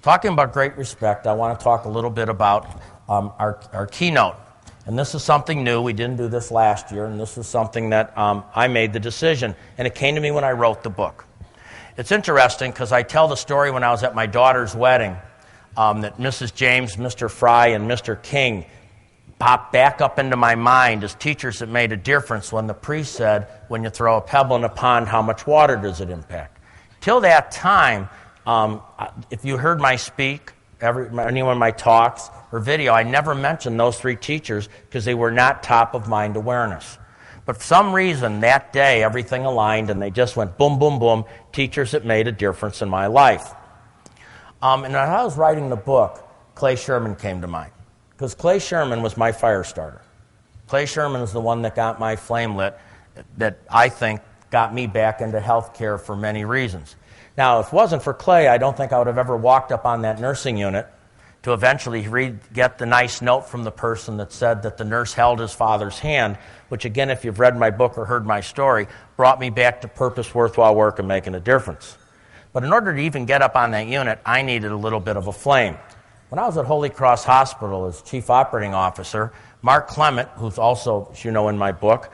Talking about great respect, I want to talk a little bit about our keynote. And this is something new. We didn't do this last year, and this is something that I made the decision. And it came to me when I wrote the book. It's interesting because I tell the story when I was at my daughter's wedding that Mrs. James, Mr. Fry, and Mr. King popped back up into my mind as teachers that made a difference when the priest said, when you throw a pebble in a pond, how much water does it impact? Till that time, if you heard my speak, any of my talks or video, I never mentioned those three teachers because they were not top of mind awareness. But for some reason, that day, everything aligned and they just went boom, boom, boom, teachers that made a difference in my life. And as I was writing the book, Clay Sherman came to mind because Clay Sherman was my fire starter. Clay Sherman is the one that got my flame lit, that I think got me back into healthcare for many reasons. Now, if it wasn't for Clay, I don't think I would have ever walked up on that nursing unit to eventually get the nice note from the person that said that the nurse held his father's hand, which again, if you've read my book or heard my story, brought me back to purpose, worthwhile work, and making a difference. But in order to even get up on that unit, I needed a little bit of a flame. When I was at Holy Cross Hospital as Chief Operating Officer, Mark Clement, who's also, as you know, in my book,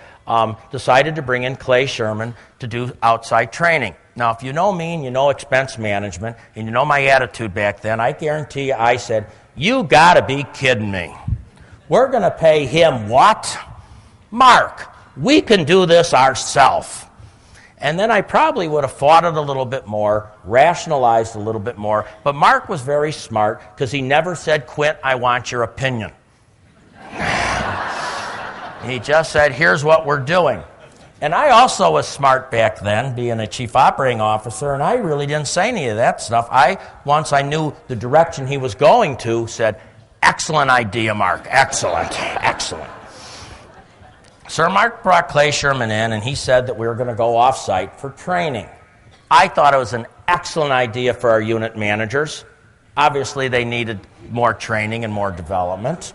decided to bring in Clay Sherman to do outside training. Now, if you know me and you know expense management and you know my attitude back then, I guarantee you I said, you got to be kidding me. We're going to pay him what? Mark, we can do this ourselves. And then I probably would have fought it a little bit more, rationalized a little bit more, but Mark was very smart because he never said, Quint, I want your opinion. He just said, here's what we're doing. And I also was smart back then, being a chief operating officer, and I really didn't say any of that stuff. Once I knew the direction he was going to, said, excellent idea, Mark, excellent, excellent. Sir Mark brought Clay Sherman in, and he said that we were going to go off-site for training. I thought it was an excellent idea for our unit managers. Obviously, they needed more training and more development.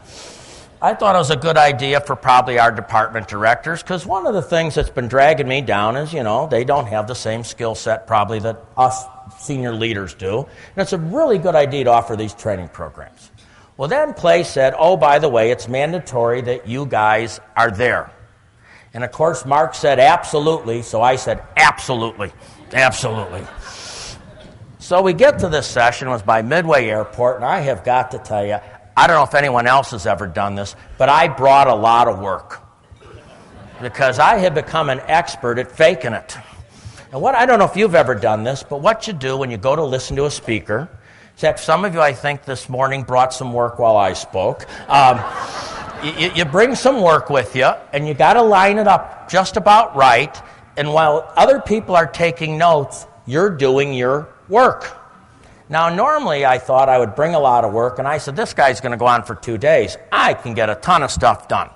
I thought it was a good idea for probably our department directors because one of the things that's been dragging me down is, they don't have the same skill set probably that us senior leaders do. And it's a really good idea to offer these training programs. Well, then Clay said, oh, by the way, it's mandatory that you guys are there. And, of course, Mark said absolutely, so I said absolutely, absolutely. So we get to this session. It was by Midway Airport, and I have got to tell you, I don't know if anyone else has ever done this, but I brought a lot of work because I had become an expert at faking it. And I don't know if you've ever done this, but what you do when you go to listen to a speaker, except some of you I think this morning brought some work while I spoke, you bring some work with you and you got to line it up just about right, and while other people are taking notes, you're doing your work. Now, normally I thought I would bring a lot of work, and I said, this guy's going to go on for 2 days. I can get a ton of stuff done.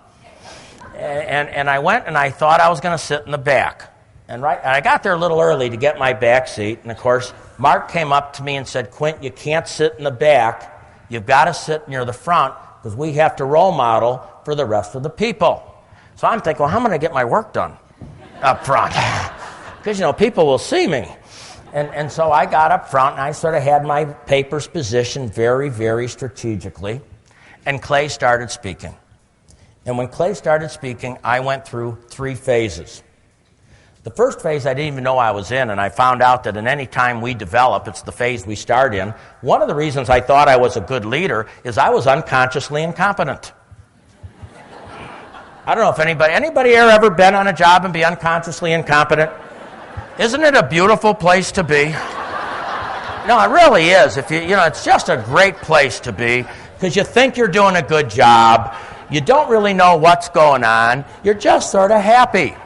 And I went and I thought I was going to sit in the back. And I got there a little early to get my back seat. And, of course, Mark came up to me and said, Quint, you can't sit in the back. You've got to sit near the front because we have to role model for the rest of the people. So I'm thinking, well, how am I going to get my work done up front? Because, people will see me. And so I got up front, and I sort of had my papers positioned very, very strategically, and Clay started speaking. And when Clay started speaking, I went through 3 phases. The first phase I didn't even know I was in, and I found out that in any time we develop, it's the phase we start in. One of the reasons I thought I was a good leader is I was unconsciously incompetent. I don't know if anybody here ever been on a job and be unconsciously incompetent? Isn't it a beautiful place to be? No, it really is. It's just a great place to be because you think you're doing a good job. You don't really know what's going on. You're just sort of happy.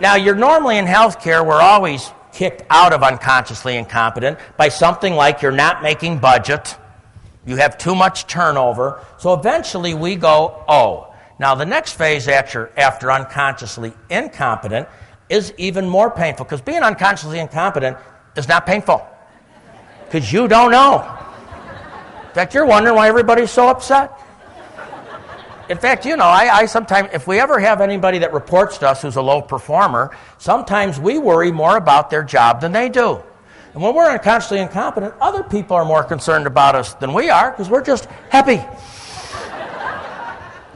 Now, you're normally in healthcare, we're always kicked out of unconsciously incompetent by something like you're not making budget, you have too much turnover. So eventually we go, oh. Now, the next phase after unconsciously incompetent is even more painful because being unconsciously incompetent is not painful because you don't know. In fact, you're wondering why everybody's so upset. In fact, I sometimes, if we ever have anybody that reports to us who's a low performer, sometimes we worry more about their job than they do. And when we're unconsciously incompetent, other people are more concerned about us than we are because we're just happy.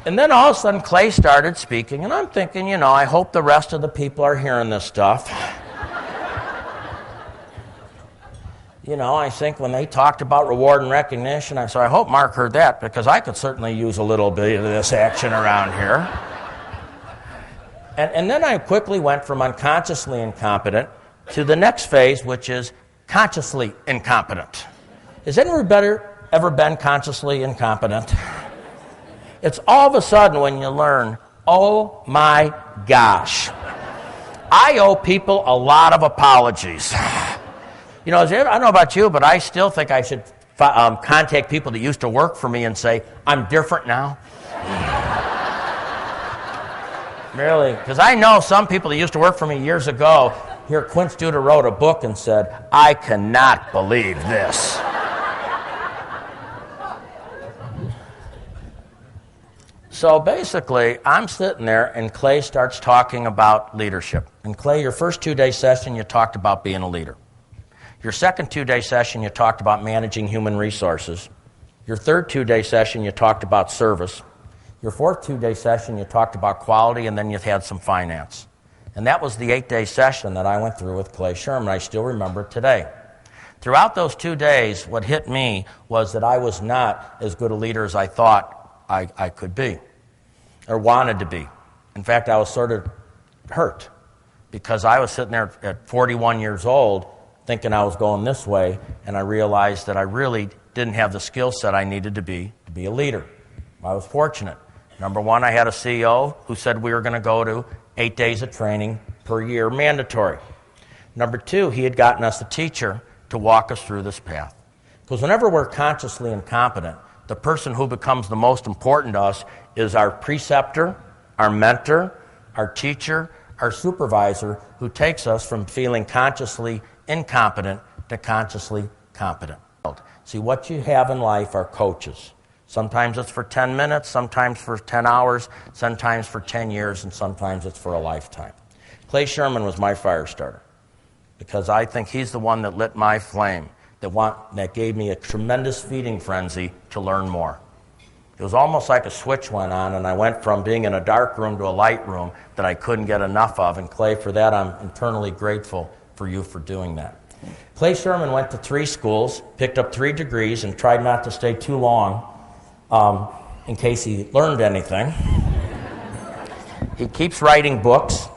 And then all of a sudden, Clay started speaking, and I'm thinking, you know, I hope the rest of the people are hearing this stuff. You know, I think when they talked about reward and recognition, I said, I hope Mark heard that because I could certainly use a little bit of this action around here. And then I quickly went from unconsciously incompetent to the next phase, which is consciously incompetent. Has anyone ever been consciously incompetent? It's all of a sudden when you learn, oh my gosh, I owe people a lot of apologies. You know, I don't know about you, but I still think I should contact people that used to work for me and say, I'm different now. Really, because I know some people that used to work for me years ago. Here, Quince Duda wrote a book and said, I cannot believe this. So basically, I'm sitting there, and Clay starts talking about leadership. And Clay, your first 2-day session, you talked about being a leader. Your second 2-day session, you talked about managing human resources. Your third 2-day session, you talked about service. Your fourth 2-day session, you talked about quality, and then you had some finance. And that was the 8-day session that I went through with Clay Sherman. I still remember it today. Throughout those 2 days, what hit me was that I was not as good a leader as I thought I could be or wanted to be. In fact, I was sort of hurt because I was sitting there at 41 years old thinking I was going this way, and I realized that I really didn't have the skill set I needed to be a leader. I was fortunate. Number one, I had a CEO who said we were going to go to 8 days of training per year, mandatory. Number two, he had gotten us a teacher to walk us through this path. Because whenever we're consciously incompetent, the person who becomes the most important to us is our preceptor, our mentor, our teacher, our supervisor, who takes us from feeling consciously incompetent to consciously competent. See, what you have in life are coaches. Sometimes it's for 10 minutes, sometimes for 10 hours, sometimes for 10 years, and sometimes it's for a lifetime. Clay Sherman was my fire starter because I think he's the one that lit my flame, that gave me a tremendous feeding frenzy to learn more. It was almost like a switch went on, and I went from being in a dark room to a light room that I couldn't get enough of. And Clay, for that, I'm eternally grateful for you for doing that. Clay Sherman went to 3 schools, picked up 3 degrees, and tried not to stay too long in case he learned anything. He keeps writing books,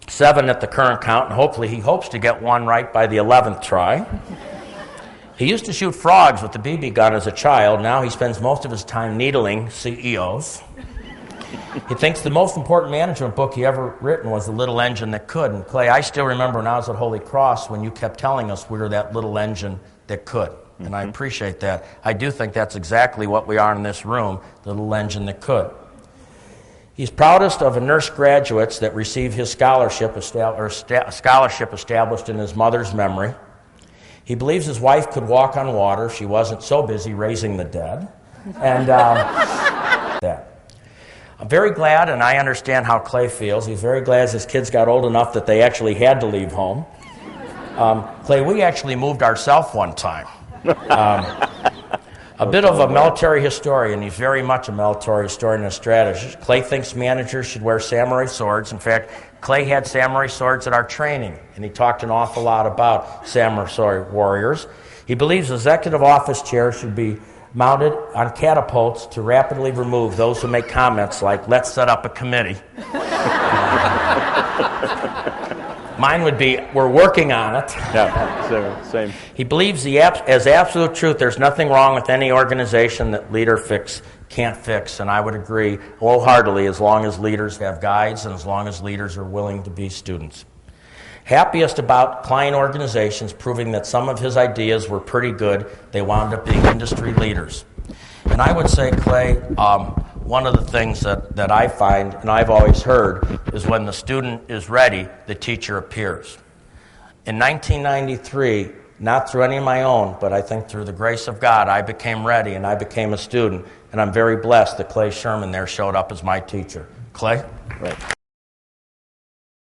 7 at the current count, and hopefully he hopes to get 1 right by the 11th try. He used to shoot frogs with the BB gun as a child. Now he spends most of his time needling CEOs. He thinks the most important management book he ever written was The Little Engine That Could. And Clay, I still remember when I was at Holy Cross when you kept telling us we were that little engine that could. And I appreciate that. I do think that's exactly what we are in this room, the little engine that could. He's proudest of a nurse graduates that received his scholarship established in his mother's memory. He believes his wife could walk on water if she wasn't so busy raising the dead. And that. I'm very glad, and I understand how Clay feels. He's very glad his kids got old enough that they actually had to leave home. Clay, we actually moved ourselves one time. A bit of a military historian. He's very much a military historian and a strategist. Clay thinks managers should wear samurai swords. In fact, Clay had samurai swords at our training, and he talked an awful lot about samurai warriors. He believes executive office chairs should be mounted on catapults to rapidly remove those who make comments like, let's set up a committee. Mine would be, we're working on it. Yeah, same. He believes as absolute truth there's nothing wrong with any organization that leader can't fix, and I would agree wholeheartedly as long as leaders have guides and as long as leaders are willing to be students. Happiest about client organizations proving that some of his ideas were pretty good, they wound up being industry leaders. And I would say, Clay, one of the things that I find, and I've always heard, is when the student is ready, the teacher appears. In 1993, not through any of my own, but I think through the grace of God, I became ready and I became a student. And I'm very blessed that Clay Sherman there showed up as my teacher. Clay? Right.